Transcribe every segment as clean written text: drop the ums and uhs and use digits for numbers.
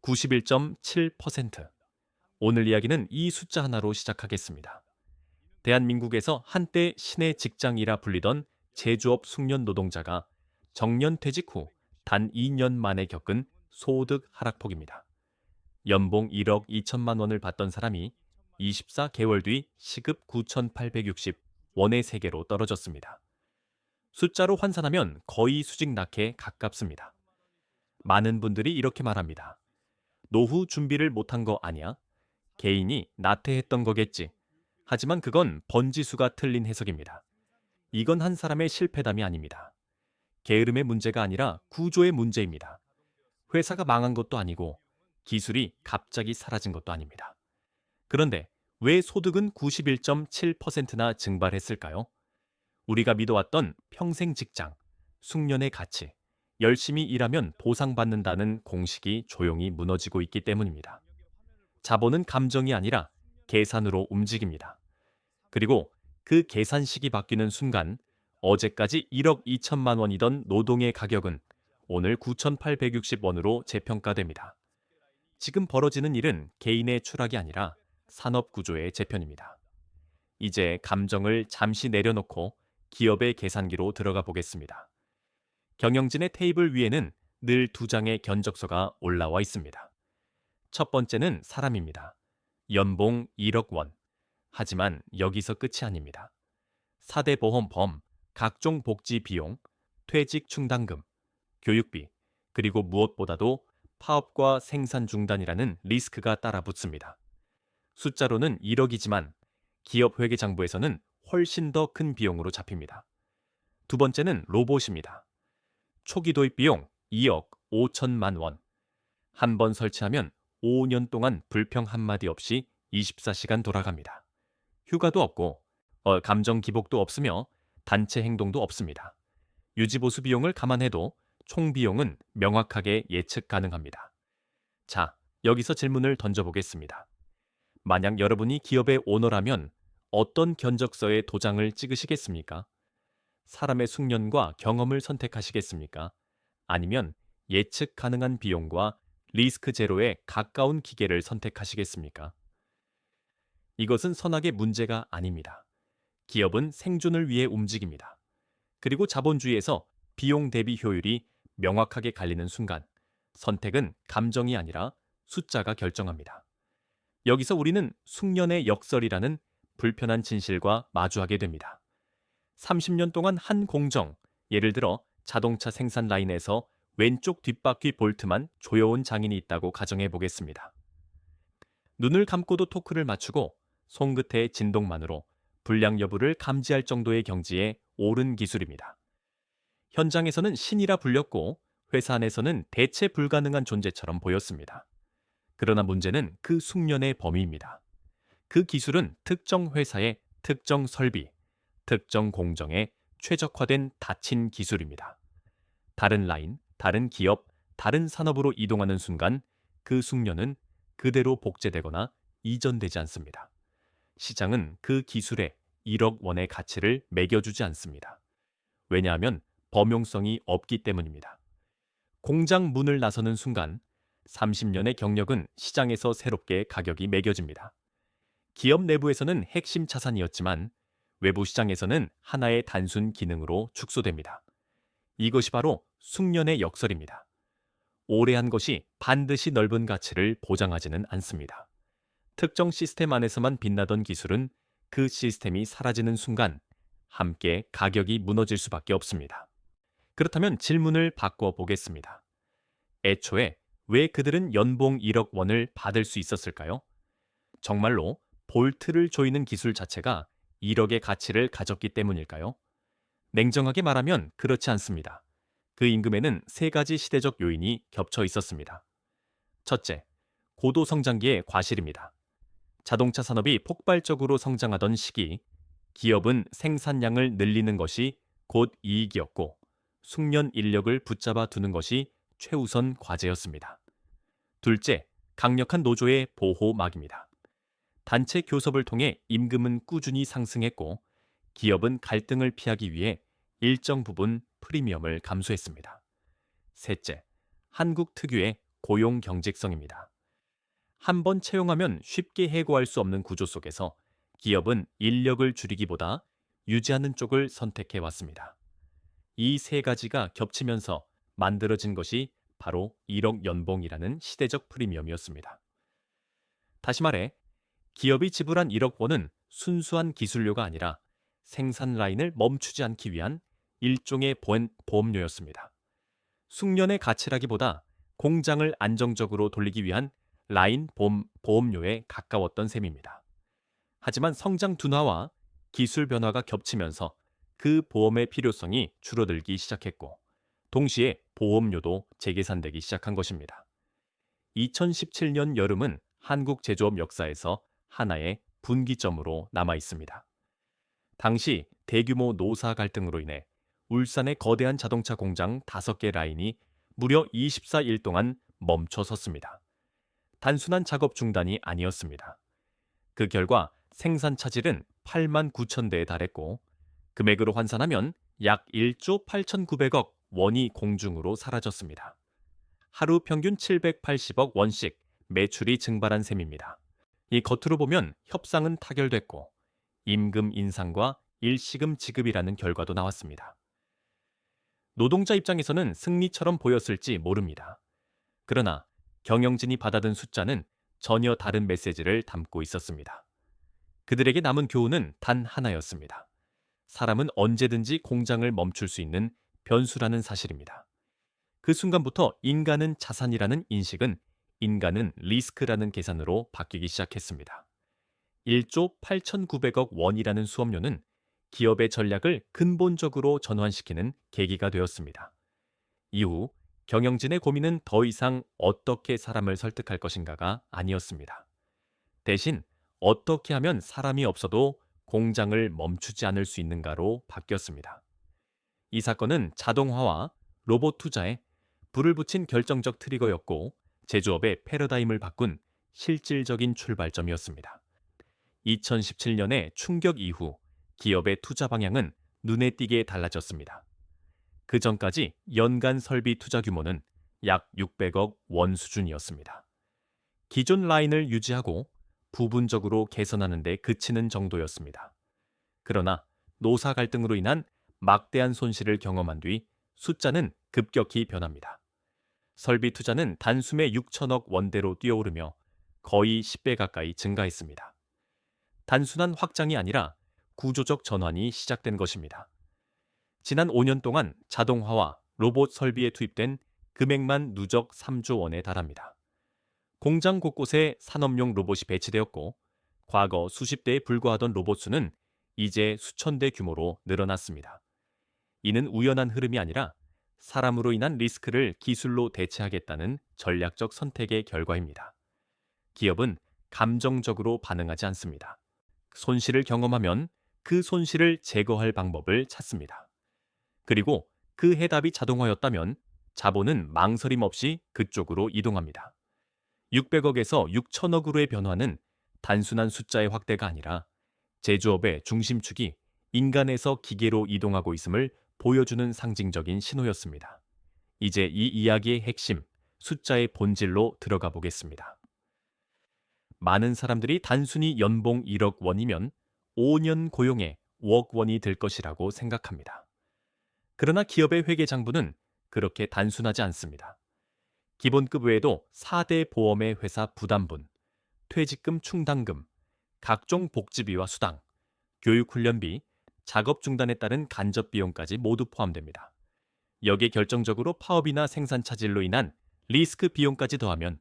91.7%. 오늘 이야기는 이 숫자 하나로 시작하겠습니다. 대한민국에서 한때 신의 직장이라 불리던 제조업 숙련 노동자가 정년 퇴직 후 단 2년 만에 겪은 소득 하락폭입니다. 연봉 1억 2천만 원을 받던 사람이 24개월 뒤 시급 9,860원의 세계로 떨어졌습니다. 숫자로 환산하면 거의 수직 낙에 가깝습니다. 많은 분들이 이렇게 말합니다. 노후 준비를 못한 거 아니야? 개인이 나태했던 거겠지. 하지만 그건 번지수가 틀린 해석입니다. 이건 한 사람의 실패담이 아닙니다. 게으름의 문제가 아니라 구조의 문제입니다. 회사가 망한 것도 아니고 기술이 갑자기 사라진 것도 아닙니다. 그런데 왜 소득은 91.7%나 증발했을까요? 우리가 믿어왔던 평생 직장, 숙련의 가치, 열심히 일하면 보상받는다는 공식이 조용히 무너지고 있기 때문입니다. 자본은 감정이 아니라 계산으로 움직입니다. 그리고 그 계산식이 바뀌는 순간 어제까지 1억 2천만 원이던 노동의 가격은 오늘 9,860원으로 재평가됩니다. 지금 벌어지는 일은 개인의 추락이 아니라 산업구조의 재편입니다. 이제 감정을 잠시 내려놓고 기업의 계산기로 들어가 보겠습니다. 경영진의 테이블 위에는 늘 두 장의 견적서가 올라와 있습니다. 첫 번째는 사람입니다. 연봉 1억 원. 하지만 여기서 끝이 아닙니다. 4대 보험범, 각종 복지 비용, 퇴직 충당금, 교육비, 그리고 무엇보다도 파업과 생산 중단이라는 리스크가 따라 붙습니다. 숫자로는 1억이지만 기업 회계장부에서는 훨씬 더 큰 비용으로 잡힙니다. 두 번째는 로봇입니다. 초기 도입 비용 2억 5천만 원. 한 번 설치하면 5년 동안 불평 한마디 없이 24시간 돌아갑니다. 휴가도 없고 감정 기복도 없으며 단체 행동도 없습니다. 유지보수 비용을 감안해도 총 비용은 명확하게 예측 가능합니다. 자, 여기서 질문을 던져보겠습니다. 만약 여러분이 기업의 오너라면 어떤 견적서에 도장을 찍으시겠습니까? 사람의 숙련과 경험을 선택하시겠습니까? 아니면 예측 가능한 비용과 리스크 제로에 가까운 기계를 선택하시겠습니까? 이것은 선악의 문제가 아닙니다. 기업은 생존을 위해 움직입니다. 그리고 자본주의에서 비용 대비 효율이 명확하게 갈리는 순간 선택은 감정이 아니라 숫자가 결정합니다. 여기서 우리는 숙련의 역설이라는 불편한 진실과 마주하게 됩니다. 30년 동안 한 공정, 예를 들어 자동차 생산 라인에서 왼쪽 뒷바퀴 볼트만 조여온 장인이 있다고 가정해 보겠습니다. 눈을 감고도 토크를 맞추고 손끝의 진동만으로 불량 여부를 감지할 정도의 경지에 오른 기술입니다. 현장에서는 신이라 불렸고 회사 안에서는 대체 불가능한 존재처럼 보였습니다. 그러나 문제는 그 숙련의 범위입니다. 그 기술은 특정 회사의 특정 설비, 특정 공정에 최적화된 닫힌 기술입니다. 다른 라인, 다른 기업, 다른 산업으로 이동하는 순간 그 숙련은 그대로 복제되거나 이전되지 않습니다. 시장은 그 기술에 1억 원의 가치를 매겨주지 않습니다. 왜냐하면 범용성이 없기 때문입니다. 공장 문을 나서는 순간 30년의 경력은 시장에서 새롭게 가격이 매겨집니다. 기업 내부에서는 핵심 자산이었지만 외부 시장에서는 하나의 단순 기능으로 축소됩니다. 이것이 바로 숙련의 역설입니다. 오래 한 것이 반드시 넓은 가치를 보장하지는 않습니다. 특정 시스템 안에서만 빛나던 기술은 그 시스템이 사라지는 순간 함께 가격이 무너질 수밖에 없습니다. 그렇다면 질문을 바꿔 보겠습니다. 애초에 왜 그들은 연봉 1억 원을 받을 수 있었을까요? 정말로 볼트를 조이는 기술 자체가 1억의 가치를 가졌기 때문일까요? 냉정하게 말하면 그렇지 않습니다. 그 임금에는 세 가지 시대적 요인이 겹쳐 있었습니다. 첫째, 고도 성장기의 과실입니다. 자동차 산업이 폭발적으로 성장하던 시기, 기업은 생산량을 늘리는 것이 곧 이익이었고 숙련 인력을 붙잡아 두는 것이 최우선 과제였습니다. 둘째, 강력한 노조의 보호막입니다. 단체 교섭을 통해 임금은 꾸준히 상승했고 기업은 갈등을 피하기 위해 일정 부분 프리미엄을 감수했습니다. 셋째, 한국 특유의 고용 경직성입니다. 한 번 채용하면 쉽게 해고할 수 없는 구조 속에서 기업은 인력을 줄이기보다 유지하는 쪽을 선택해 왔습니다. 이 세 가지가 겹치면서 만들어진 것이 바로 1억 연봉이라는 시대적 프리미엄이었습니다. 다시 말해, 기업이 지불한 1억 원은 순수한 기술료가 아니라 생산 라인을 멈추지 않기 위한 일종의 보험료였습니다. 숙련의 가치라기보다 공장을 안정적으로 돌리기 위한 라인 보험료에 가까웠던 셈입니다. 하지만 성장 둔화와 기술 변화가 겹치면서 그 보험의 필요성이 줄어들기 시작했고, 동시에 보험료도 재계산되기 시작한 것입니다. 2017년 여름은 한국 제조업 역사에서 하나의 분기점으로 남아 있습니다. 당시 대규모 노사 갈등으로 인해 울산의 거대한 자동차 공장 5개 라인이 무려 24일 동안 멈춰 섰습니다. 단순한 작업 중단이 아니었습니다. 그 결과 생산 차질은 8만 9천 대에 달했고, 금액으로 환산하면 약 1조 8,900억 원이 공중으로 사라졌습니다. 하루 평균 780억 원씩 매출이 증발한 셈입니다. 이 겉으로 보면 협상은 타결됐고 임금 인상과 일시금 지급이라는 결과도 나왔습니다. 노동자 입장에서는 승리처럼 보였을지 모릅니다. 그러나 경영진이 받아든 숫자는 전혀 다른 메시지를 담고 있었습니다. 그들에게 남은 교훈은 단 하나였습니다. 사람은 언제든지 공장을 멈출 수 있는 변수라는 사실입니다. 그 순간부터 인간은 자산이라는 인식은 인간은 리스크라는 계산으로 바뀌기 시작했습니다. 1조 8,900억 원이라는 수업료는 기업의 전략을 근본적으로 전환시키는 계기가 되었습니다. 이후 경영진의 고민은 더 이상 어떻게 사람을 설득할 것인가가 아니었습니다. 대신 어떻게 하면 사람이 없어도 공장을 멈추지 않을 수 있는가로 바뀌었습니다. 이 사건은 자동화와 로봇 투자에 불을 붙인 결정적 트리거였고, 제조업의 패러다임을 바꾼 실질적인 출발점이었습니다. 2017년의 충격 이후 기업의 투자 방향은 눈에 띄게 달라졌습니다. 그 전까지 연간 설비 투자 규모는 약 600억 원 수준이었습니다. 기존 라인을 유지하고 부분적으로 개선하는 데 그치는 정도였습니다. 그러나 노사 갈등으로 인한 막대한 손실을 경험한 뒤 숫자는 급격히 변합니다. 설비 투자는 단숨에 6천억 원대로 뛰어오르며 거의 10배 가까이 증가했습니다. 단순한 확장이 아니라 구조적 전환이 시작된 것입니다. 지난 5년 동안 자동화와 로봇 설비에 투입된 금액만 누적 3조 원에 달합니다. 공장 곳곳에 산업용 로봇이 배치되었고, 과거 수십 대에 불과하던 로봇 수는 이제 수천 대 규모로 늘어났습니다. 이는 우연한 흐름이 아니라 사람으로 인한 리스크를 기술로 대체하겠다는 전략적 선택의 결과입니다. 기업은 감정적으로 반응하지 않습니다. 손실을 경험하면 그 손실을 제거할 방법을 찾습니다. 그리고 그 해답이 자동화였다면 자본은 망설임 없이 그쪽으로 이동합니다. 600억에서 6천억으로의 변화는 단순한 숫자의 확대가 아니라 제조업의 중심축이 인간에서 기계로 이동하고 있음을 보여주는 상징적인 신호였습니다. 이제 이 이야기의 핵심, 숫자의 본질로 들어가 보겠습니다. 많은 사람들이 단순히 연봉 1억 원이면 5년 고용에 5억 원이 될 것이라고 생각합니다. 그러나 기업의 회계 장부는 그렇게 단순하지 않습니다. 기본급 외에도 4대 보험의 회사 부담분, 퇴직금 충당금, 각종 복지비와 수당, 교육훈련비, 작업 중단에 따른 간접 비용까지 모두 포함됩니다. 여기에 결정적으로 파업이나 생산 차질로 인한 리스크 비용까지 더하면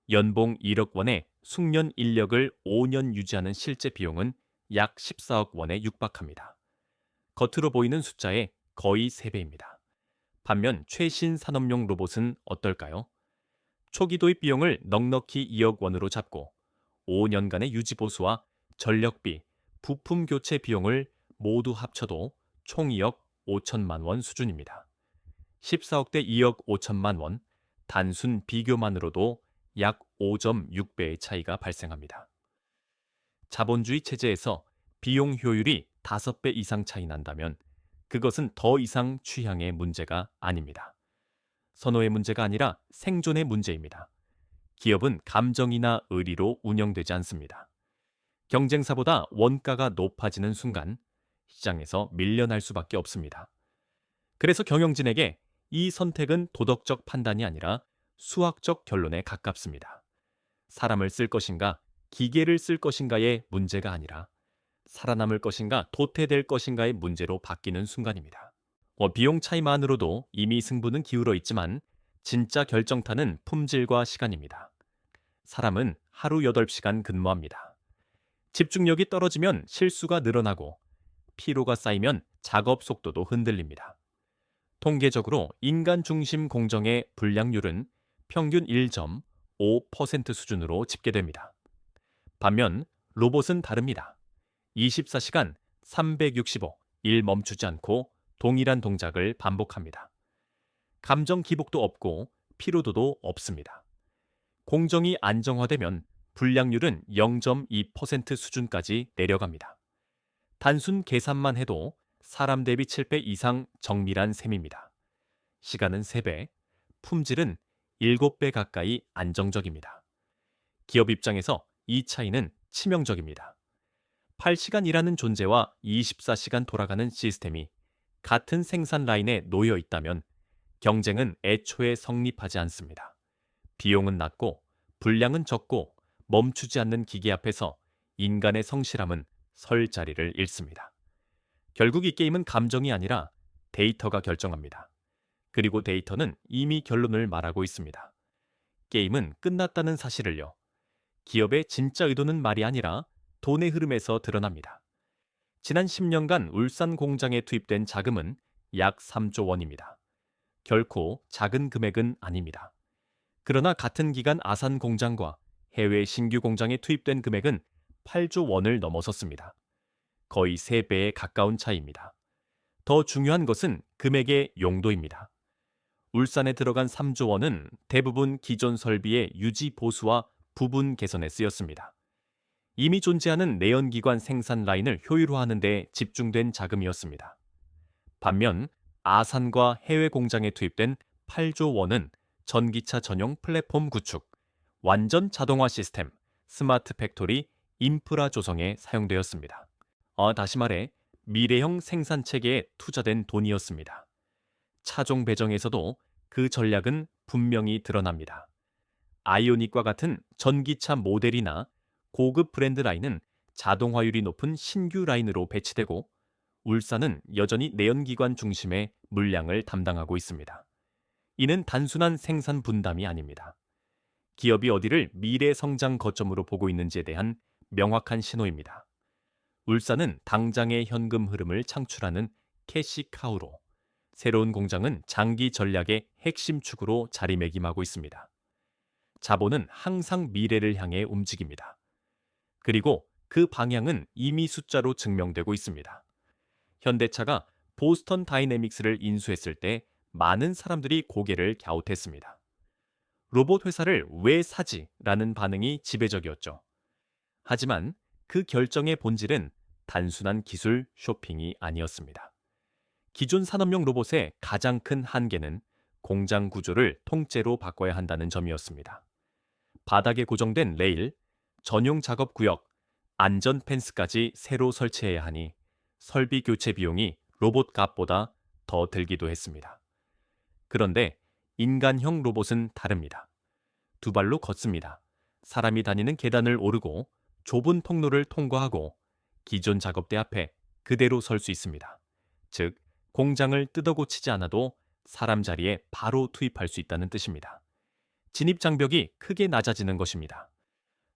연봉 1억 원의 숙련 인력을 5년 유지하는 실제 비용은 약 14억 원에 육박합니다. 겉으로 보이는 숫자의 거의 3배입니다. 반면 최신 산업용 로봇은 어떨까요? 초기 도입 비용을 넉넉히 2억 원으로 잡고 5년간의 유지 보수와 전력비, 부품 교체 비용을 모두 합쳐도 총 2억 5천만 원 수준입니다. 14억 대 2억 5천만 원, 단순 비교만으로도 약 5.6배의 차이가 발생합니다. 자본주의 체제에서 비용 효율이 5배 이상 차이 난다면 그것은 더 이상 취향의 문제가 아닙니다. 선호의 문제가 아니라 생존의 문제입니다. 기업은 감정이나 의리로 운영되지 않습니다. 경쟁사보다 원가가 높아지는 순간 시장에서 밀려날 수밖에 없습니다. 그래서 경영진에게 이 선택은 도덕적 판단이 아니라 수학적 결론에 가깝습니다. 사람을 쓸 것인가, 기계를 쓸 것인가의 문제가 아니라 살아남을 것인가, 도태될 것인가의 문제로 바뀌는 순간입니다. 비용 차이만으로도 이미 승부는 기울어 있지만 진짜 결정타는 품질과 시간입니다. 사람은 하루 8시간 근무합니다. 집중력이 떨어지면 실수가 늘어나고 피로가 쌓이면 작업 속도도 흔들립니다. 통계적으로 인간 중심 공정의 불량률은 평균 1.5% 수준으로 집계됩니다. 반면 로봇은 다릅니다. 24시간 365일 일 멈추지 않고 동일한 동작을 반복합니다. 감정 기복도 없고 피로도도 없습니다. 공정이 안정화되면 불량률은 0.2% 수준까지 내려갑니다. 단순 계산만 해도 사람 대비 7배 이상 정밀한 셈입니다. 시간은 3배, 품질은 7배 가까이 안정적입니다. 기업 입장에서 이 차이는 치명적입니다. 8시간 일하는 존재와 24시간 돌아가는 시스템이 같은 생산 라인에 놓여 있다면 경쟁은 애초에 성립하지 않습니다. 비용은 낮고 분량은 적고 멈추지 않는 기계 앞에서 인간의 성실함은 설 자리를 잃습니다. 결국 이 게임은 감정이 아니라 데이터가 결정합니다. 그리고 데이터는 이미 결론을 말하고 있습니다. 게임은 끝났다는 사실을요. 기업의 진짜 의도는 말이 아니라 돈의 흐름에서 드러납니다. 지난 10년간 울산 공장에 투입된 자금은 약 3조 원입니다. 결코 작은 금액은 아닙니다. 그러나 같은 기간 아산 공장과 해외 신규 공장에 투입된 금액은 8조 원을 넘어섰습니다. 거의 3배에 가까운 차이입니다. 더 중요한 것은 금액의 용도입니다. 울산에 들어간 3조 원은 대부분 기존 설비의 유지 보수와 부분 개선에 쓰였습니다. 이미 존재하는 내연기관 생산 라인을 효율화하는 데 집중된 자금이었습니다. 반면 아산과 해외 공장에 투입된 8조 원은 전기차 전용 플랫폼 구축, 완전 자동화 시스템, 스마트 팩토리, 인프라 조성에 사용되었습니다. 다시 말해 미래형 생산 체계에 투자된 돈이었습니다. 차종 배정에서도 그 전략은 분명히 드러납니다. 아이오닉과 같은 전기차 모델이나 고급 브랜드 라인은 자동화율이 높은 신규 라인으로 배치되고 울산은 여전히 내연기관 중심의 물량을 담당하고 있습니다. 이는 단순한 생산 분담이 아닙니다. 기업이 어디를 미래 성장 거점으로 보고 있는지에 대한 명확한 신호입니다. 울산은 당장의 현금 흐름을 창출하는 캐시카우로, 새로운 공장은 장기 전략의 핵심 축으로 자리매김하고 있습니다. 자본은 항상 미래를 향해 움직입니다. 그리고 그 방향은 이미 숫자로 증명되고 있습니다. 현대차가 보스턴 다이내믹스를 인수했을 때 많은 사람들이 고개를 갸웃했습니다. 로봇 회사를 왜 사지? 라는 반응이 지배적이었죠. 하지만 그 결정의 본질은 단순한 기술 쇼핑이 아니었습니다. 기존 산업용 로봇의 가장 큰 한계는 공장 구조를 통째로 바꿔야 한다는 점이었습니다. 바닥에 고정된 레일, 전용 작업 구역, 안전 펜스까지 새로 설치해야 하니 설비 교체 비용이 로봇 값보다 더 들기도 했습니다. 그런데 인간형 로봇은 다릅니다. 두 발로 걷습니다. 사람이 다니는 계단을 오르고 좁은 통로를 통과하고 기존 작업대 앞에 그대로 설 수 있습니다. 즉, 공장을 뜯어 고치지 않아도 사람 자리에 바로 투입할 수 있다는 뜻입니다. 진입 장벽이 크게 낮아지는 것입니다.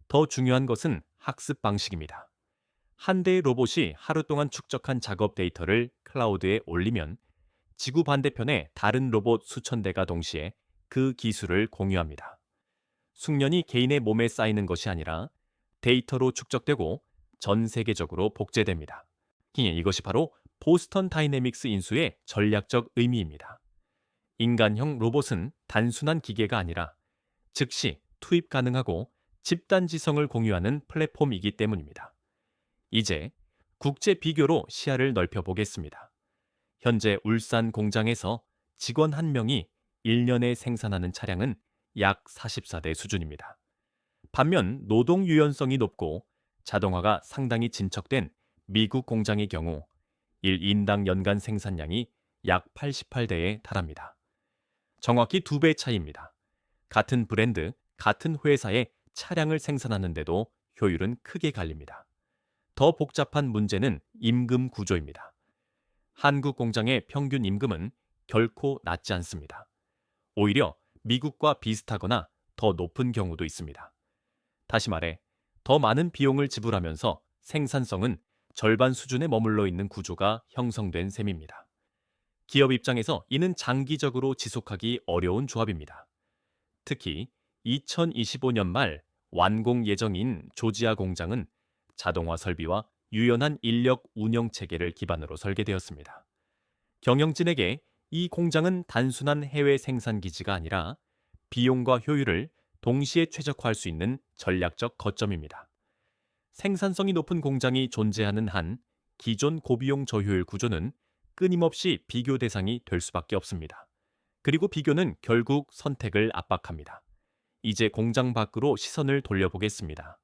더 중요한 것은 학습 방식입니다. 한 대의 로봇이 하루 동안 축적한 작업 데이터를 클라우드에 올리면 지구 반대편에 다른 로봇 수천 대가 동시에 그 기술을 공유합니다. 숙련이 개인의 몸에 쌓이는 것이 아니라 데이터로 축적되고 전 세계적으로 복제됩니다. 이것이 바로 보스턴 다이내믹스 인수의 전략적 의미입니다. 인간형 로봇은 단순한 기계가 아니라 즉시 투입 가능하고 집단지성을 공유하는 플랫폼이기 때문입니다. 이제 국제 비교로 시야를 넓혀보겠습니다. 현재 울산 공장에서 직원 한 명이 1년에 생산하는 차량은 약 44대 수준입니다. 반면 노동 유연성이 높고 자동화가 상당히 진척된 미국 공장의 경우 1인당 연간 생산량이 약 88대에 달합니다. 정확히 2배 차이입니다. 같은 브랜드, 같은 회사의 차량을 생산하는데도 효율은 크게 갈립니다. 더 복잡한 문제는 임금 구조입니다. 한국 공장의 평균 임금은 결코 낮지 않습니다. 오히려 미국과 비슷하거나 더 높은 경우도 있습니다. 다시 말해, 더 많은 비용을 지불하면서 생산성은 절반 수준에 머물러 있는 구조가 형성된 셈입니다. 기업 입장에서 이는 장기적으로 지속하기 어려운 조합입니다. 특히 2025년 말 완공 예정인 조지아 공장은 자동화 설비와 유연한 인력 운영 체계를 기반으로 설계되었습니다. 경영진에게 이 공장은 단순한 해외 생산 기지가 아니라 비용과 효율을 동시에 최적화할 수 있는 전략적 거점입니다. 생산성이 높은 공장이 존재하는 한 기존 고비용 저효율 구조는 끊임없이 비교 대상이 될 수밖에 없습니다. 그리고 비교는 결국 선택을 압박합니다. 이제 공장 밖으로 시선을 돌려보겠습니다.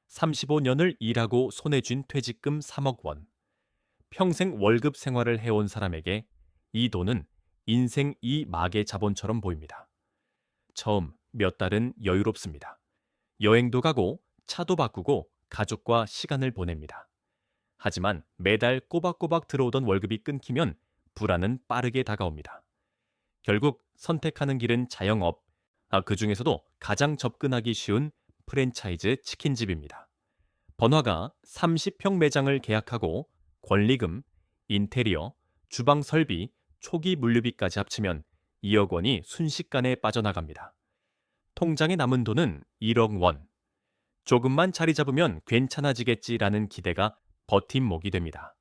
35년을 일하고 손에 쥔 퇴직금 3억 원. 평생 월급 생활을 해온 사람에게 이 돈은 인생 이 막의 자본처럼 보입니다. 처음 몇 달은 여유롭습니다. 여행도 가고 차도 바꾸고 가족과 시간을 보냅니다. 하지만 매달 꼬박꼬박 들어오던 월급이 끊기면 불안은 빠르게 다가옵니다. 결국 선택하는 길은 자영업, 그 중에서도 가장 접근하기 쉬운 프랜차이즈 치킨집입니다. 번화가 30평 매장을 계약하고 권리금, 인테리어, 주방 설비, 초기 물류비까지 합치면 2억 원이 순식간에 빠져나갑니다. 통장에 남은 돈은 1억 원. 조금만 자리 잡으면 괜찮아지겠지라는 기대가 버팀목이 됩니다.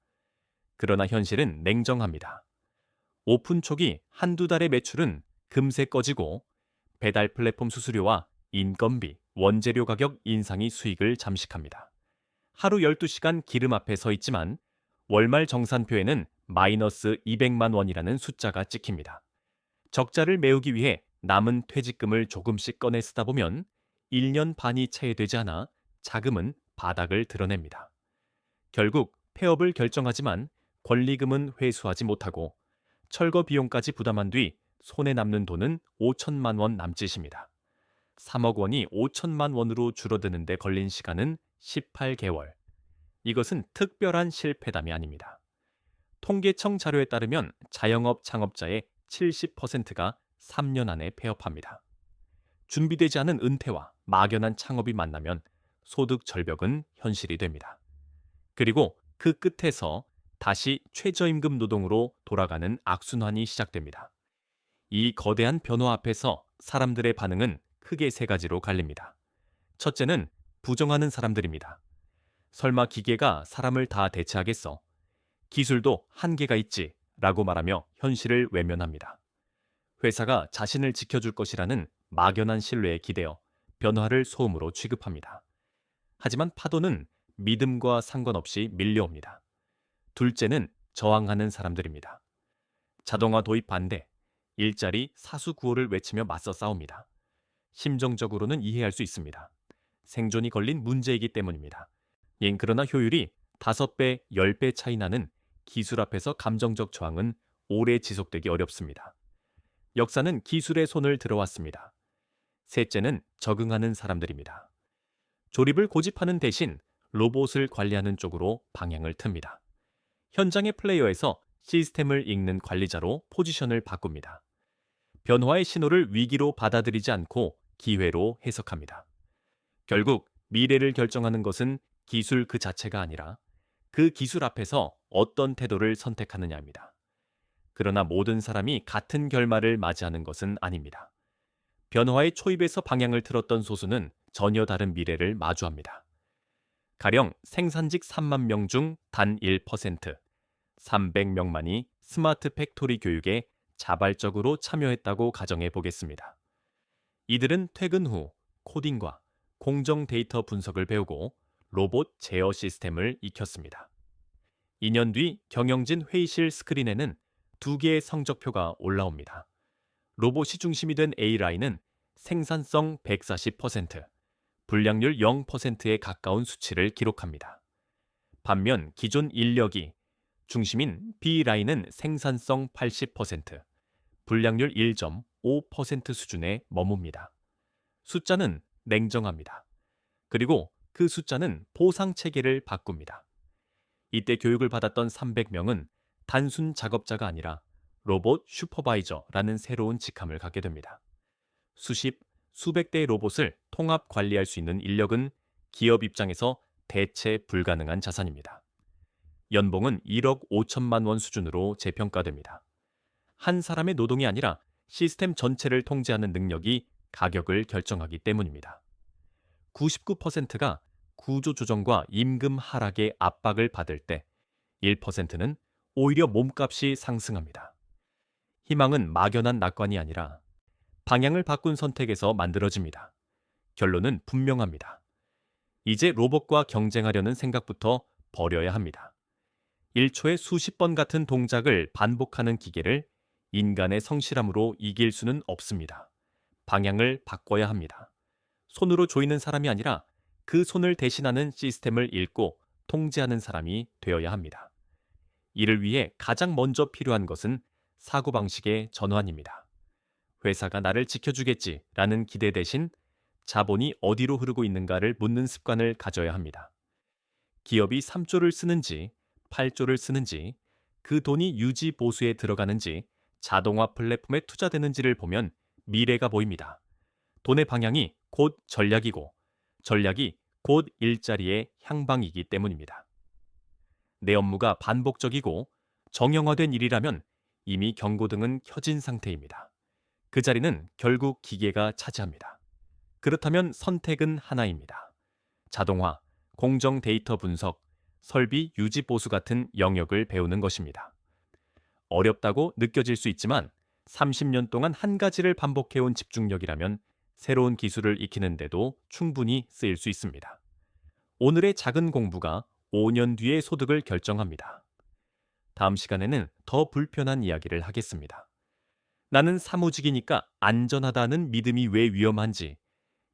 그러나 현실은 냉정합니다. 오픈 초기 한두 달의 매출은 금세 꺼지고 배달 플랫폼 수수료와 인건비, 원재료 가격 인상이 수익을 잠식합니다. 하루 12시간 기름 앞에 서 있지만 월말 정산표에는 마이너스 200만 원이라는 숫자가 찍힙니다. 적자를 메우기 위해 남은 퇴직금을 조금씩 꺼내 쓰다 보면 1년 반이 채 되지 않아 자금은 바닥을 드러냅니다. 결국 폐업을 결정하지만 권리금은 회수하지 못하고 철거 비용까지 부담한 뒤 손에 남는 돈은 5천만 원 남짓입니다. 3억 원이 5천만 원으로 줄어드는 데 걸린 시간은 18개월. 이것은 특별한 실패담이 아닙니다. 통계청 자료에 따르면 자영업 창업자의 70%가 3년 안에 폐업합니다. 준비되지 않은 은퇴와 막연한 창업이 만나면 소득 절벽은 현실이 됩니다. 그리고 그 끝에서 다시 최저임금 노동으로 돌아가는 악순환이 시작됩니다. 이 거대한 변화 앞에서 사람들의 반응은 크게 세 가지로 갈립니다. 첫째는 부정하는 사람들입니다. 설마 기계가 사람을 다 대체하겠어? 기술도 한계가 있지 라고 말하며 현실을 외면합니다. 회사가 자신을 지켜줄 것이라는 막연한 신뢰에 기대어 변화를 소음으로 취급합니다. 하지만 파도는 믿음과 상관없이 밀려옵니다. 둘째는 저항하는 사람들입니다. 자동화 도입 반대, 일자리 사수 구호를 외치며 맞서 싸웁니다. 심정적으로는 이해할 수 있습니다. 생존이 걸린 문제이기 때문입니다. 그러나 효율이 5배, 10배 차이 나는 기술 앞에서 감정적 저항은 오래 지속되기 어렵습니다. 역사는 기술의 손을 들어왔습니다. 셋째는 적응하는 사람들입니다. 조립을 고집하는 대신 로봇을 관리하는 쪽으로 방향을 틉니다. 현장의 플레이어에서 시스템을 읽는 관리자로 포지션을 바꿉니다. 변화의 신호를 위기로 받아들이지 않고 기회로 해석합니다. 결국 미래를 결정하는 것은 기술 그 자체가 아니라 그 기술 앞에서 어떤 태도를 선택하느냐입니다. 그러나 모든 사람이 같은 결말을 맞이하는 것은 아닙니다. 변화의 초입에서 방향을 틀었던 소수는 전혀 다른 미래를 마주합니다. 가령 생산직 3만 명 중 단 1%, 300명만이 스마트 팩토리 교육에 자발적으로 참여했다고 가정해 보겠습니다. 이들은 퇴근 후 코딩과 공정 데이터 분석을 배우고 로봇 제어 시스템을 익혔습니다. 2년 뒤 경영진 회의실 스크린에는 2개의 성적표가 올라옵니다. 로봇이 중심이 된 A라인은 생산성 140%, 불량률 0%에 가까운 수치를 기록합니다. 반면 기존 인력이 중심인 B라인은 생산성 80%, 불량률 1.5% 수준에 머뭅니다. 숫자는 냉정합니다. 그리고 그 숫자는 보상 체계를 바꿉니다. 이때 교육을 받았던 300명은 단순 작업자가 아니라 로봇 슈퍼바이저라는 새로운 직함을 갖게 됩니다. 수십, 수백 대의 로봇을 통합 관리할 수 있는 인력은 기업 입장에서 대체 불가능한 자산입니다. 연봉은 1억 5천만 원 수준으로 재평가됩니다. 한 사람의 노동이 아니라 시스템 전체를 통제하는 능력이 가격을 결정하기 때문입니다. 99%가 구조조정과 임금 하락의 압박을 받을 때 1%는 오히려 몸값이 상승합니다. 희망은 막연한 낙관이 아니라 방향을 바꾼 선택에서 만들어집니다. 결론은 분명합니다. 이제 로봇과 경쟁하려는 생각부터 버려야 합니다. 1초에 수십 번 같은 동작을 반복하는 기계를 인간의 성실함으로 이길 수는 없습니다. 방향을 바꿔야 합니다. 손으로 조이는 사람이 아니라 그 손을 대신하는 시스템을 읽고 통제하는 사람이 되어야 합니다. 이를 위해 가장 먼저 필요한 것은 사고방식의 전환입니다. 회사가 나를 지켜주겠지라는 기대 대신 자본이 어디로 흐르고 있는가를 묻는 습관을 가져야 합니다. 기업이 3조를 쓰는지 8조를 쓰는지 그 돈이 유지 보수에 들어가는지 자동화 플랫폼에 투자되는지를 보면 미래가 보입니다. 돈의 방향이 곧 전략이고 전략이 곧 일자리의 향방이기 때문입니다. 내 업무가 반복적이고 정형화된 일이라면 이미 경고등은 켜진 상태입니다. 그 자리는 결국 기계가 차지합니다. 그렇다면 선택은 하나입니다. 자동화, 공정 데이터 분석, 설비 유지 보수 같은 영역을 배우는 것입니다. 어렵다고 느껴질 수 있지만 30년 동안 한 가지를 반복해온 집중력이라면 새로운 기술을 익히는데도 충분히 쓰일 수 있습니다. 오늘의 작은 공부가 5년 뒤의 소득을 결정합니다. 다음 시간에는 더 불편한 이야기를 하겠습니다. 나는 사무직이니까 안전하다는 믿음이 왜 위험한지,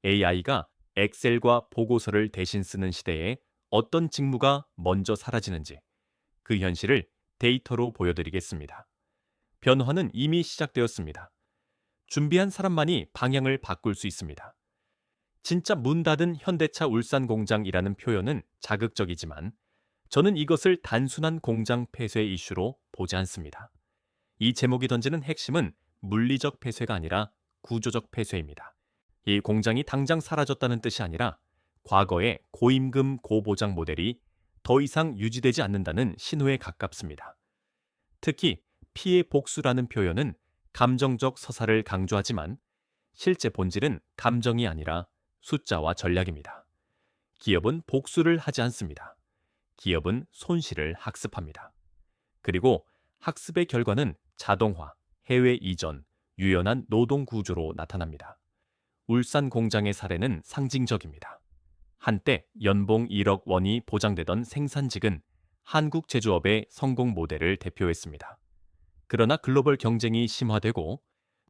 AI가 엑셀과 보고서를 대신 쓰는 시대에 어떤 직무가 먼저 사라지는지, 그 현실을 데이터로 보여드리겠습니다. 변화는 이미 시작되었습니다. 준비한 사람만이 방향을 바꿀 수 있습니다. 진짜 문 닫은 현대차 울산 공장이라는 표현은 자극적이지만 저는 이것을 단순한 공장 폐쇄 이슈로 보지 않습니다. 이 제목이 던지는 핵심은 물리적 폐쇄가 아니라 구조적 폐쇄입니다. 이 공장이 당장 사라졌다는 뜻이 아니라 과거의 고임금 고보장 모델이 더 이상 유지되지 않는다는 신호에 가깝습니다. 특히 피해 복수라는 표현은 감정적 서사를 강조하지만 실제 본질은 감정이 아니라 숫자와 전략입니다. 기업은 복수를 하지 않습니다. 기업은 손실을 학습합니다. 그리고 학습의 결과는 자동화, 해외 이전, 유연한 노동 구조로 나타납니다. 울산 공장의 사례는 상징적입니다. 한때 연봉 1억 원이 보장되던 생산직은 한국 제조업의 성공 모델을 대표했습니다. 그러나 글로벌 경쟁이 심화되고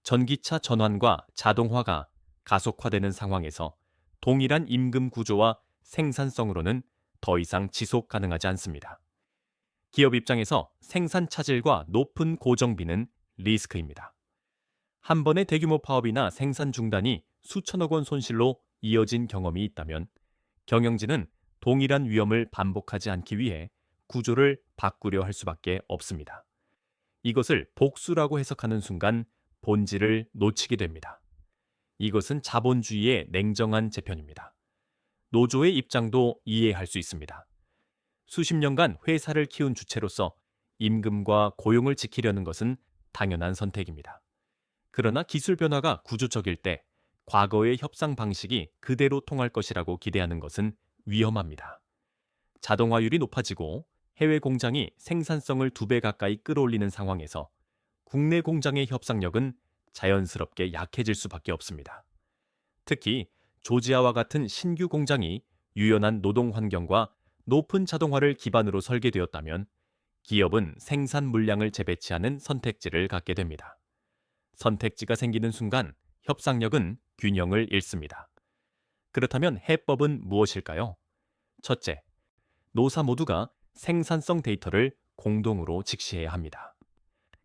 전기차 전환과 자동화가 가속화되는 상황에서 동일한 임금 구조와 생산성으로는 더 이상 지속 가능하지 않습니다. 기업 입장에서 생산 차질과 높은 고정비는 리스크입니다. 한 번의 대규모 파업이나 생산 중단이 수천억 원 손실로 이어진 경험이 있다면 경영진은 동일한 위험을 반복하지 않기 위해 구조를 바꾸려 할 수밖에 없습니다. 이것을 복수라고 해석하는 순간 본질을 놓치게 됩니다. 이것은 자본주의의 냉정한 재편입니다. 노조의 입장도 이해할 수 있습니다. 수십 년간 회사를 키운 주체로서 임금과 고용을 지키려는 것은 당연한 선택입니다. 그러나 기술 변화가 구조적일 때 과거의 협상 방식이 그대로 통할 것이라고 기대하는 것은 위험합니다. 자동화율이 높아지고 해외 공장이 생산성을 2배 가까이 끌어올리는 상황에서 국내 공장의 협상력은 자연스럽게 약해질 수밖에 없습니다. 특히 조지아와 같은 신규 공장이 유연한 노동 환경과 높은 자동화를 기반으로 설계되었다면 기업은 생산 물량을 재배치하는 선택지를 갖게 됩니다. 선택지가 생기는 순간 협상력은 균형을 잃습니다. 그렇다면 해법은 무엇일까요? 첫째, 노사 모두가 생산성 데이터를 공동으로 직시해야 합니다.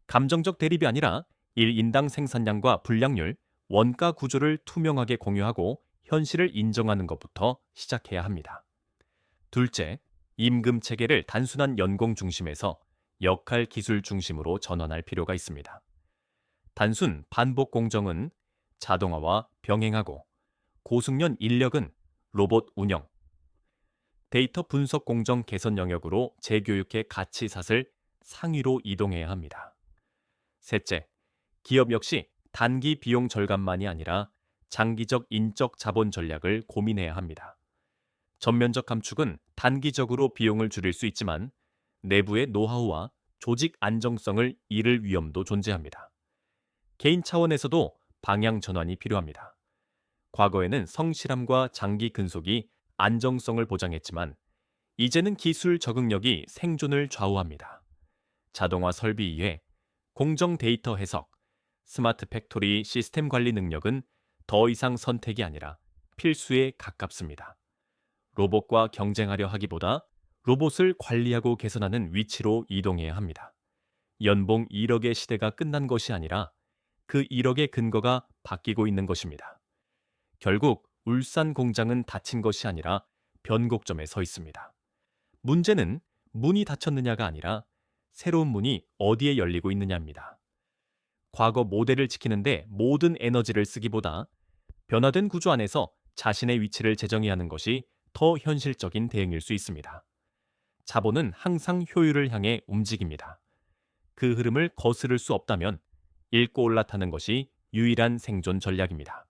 감정적 대립이 아니라 1인당 생산량과 분량률, 원가 구조를 투명하게 공유하고 현실을 인정하는 것부터 시작해야 합니다. 둘째, 임금 체계를 단순한 연공 중심에서 역할 기술 중심으로 전환할 필요가 있습니다. 단순 반복 공정은 자동화와 병행하고 고숙련 인력은 로봇 운영, 데이터 분석 공정 개선 영역으로 재교육의 가치삿을 상위로 이동해야 합니다. 셋째, 기업 역시 단기 비용 절감만이 아니라 장기적 인적 자본 전략을 고민해야 합니다. 전면적 감축은 단기적으로 비용을 줄일 수 있지만 내부의 노하우와 조직 안정성을 잃을 위험도 존재합니다. 개인 차원에서도 방향 전환이 필요합니다. 과거에는 성실함과 장기 근속이 안정성을 보장했지만 이제는 기술 적응력이 생존을 좌우합니다. 자동화 설비 이외 공정 데이터 해석, 스마트 팩토리 시스템 관리 능력은 더 이상 선택이 아니라 필수에 가깝습니다. 로봇과 경쟁하려 하기보다 로봇을 관리하고 개선하는 위치로 이동해야 합니다. 연봉 1억의 시대가 끝난 것이 아니라 그 1억의 근거가 바뀌고 있는 것입니다. 결국 울산 공장은 닫힌 것이 아니라 변곡점에 서 있습니다. 문제는 문이 닫혔느냐가 아니라 새로운 문이 어디에 열리고 있느냐입니다. 과거 모델을 지키는데 모든 에너지를 쓰기보다 변화된 구조 안에서 자신의 위치를 재정의하는 것이 더 현실적인 대응일 수 있습니다. 자본은 항상 효율을 향해 움직입니다. 그 흐름을 거스를 수 없다면 읽고 올라타는 것이 유일한 생존 전략입니다.